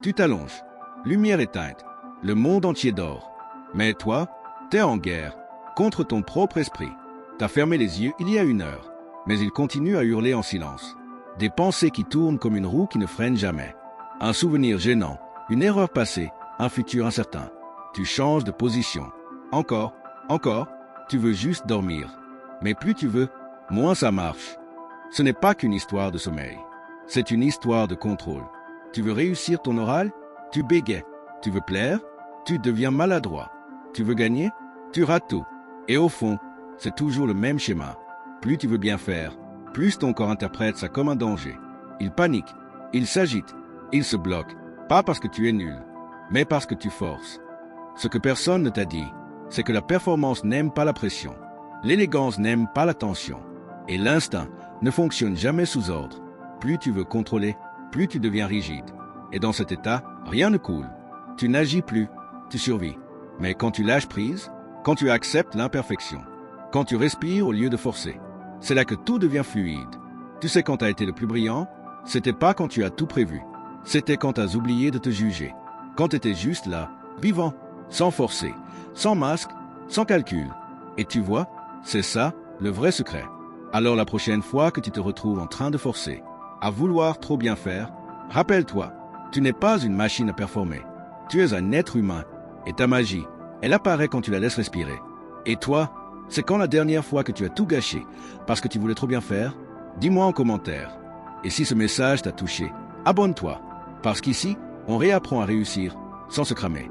Tu t'allonges. Lumière éteinte. Le monde entier dort. Mais toi, t'es en guerre contre ton propre esprit. T'as fermé les yeux il y a 1 heure, mais il continue à hurler en silence. Des pensées qui tournent comme une roue qui ne freine jamais. Un souvenir gênant, une erreur passée, un futur incertain. Tu changes de position. Encore, tu veux juste dormir. Mais plus tu veux, moins ça marche. Ce n'est pas qu'une histoire de sommeil. C'est une histoire de contrôle. Tu veux réussir ton oral? Tu bégaies. Tu veux plaire? Tu deviens maladroit. Tu veux gagner? Tu rates tout. Et au fond, c'est toujours le même schéma. Plus tu veux bien faire, plus ton corps interprète ça comme un danger. Il panique, il s'agite, il se bloque. Pas parce que tu es nul, mais parce que tu forces. Ce que personne ne t'a dit, c'est que la performance n'aime pas la pression. L'élégance n'aime pas la tension. Et l'instinct ne fonctionne jamais sous ordre. Plus tu veux contrôler, plus tu deviens rigide. Et dans cet état, rien ne coule. Tu n'agis plus, tu survis. Mais quand tu lâches prise, quand tu acceptes l'imperfection, quand tu respires au lieu de forcer, c'est là que tout devient fluide. Tu sais quand tu as été le plus brillant, c'était pas quand tu as tout prévu. C'était quand tu as oublié de te juger. Quand tu étais juste là, vivant, sans forcer, sans masque, sans calcul. Et tu vois, c'est ça le vrai secret. Alors la prochaine fois que tu te retrouves en train de forcer, à vouloir trop bien faire, rappelle-toi, tu n'es pas une machine à performer. Tu es un être humain. Et ta magie, elle apparaît quand tu la laisses respirer. Et toi, c'est quand la dernière fois que tu as tout gâché parce que tu voulais trop bien faire? Dis-moi en commentaire. Et si ce message t'a touché, abonne-toi. Parce qu'ici, on réapprend à réussir sans se cramer.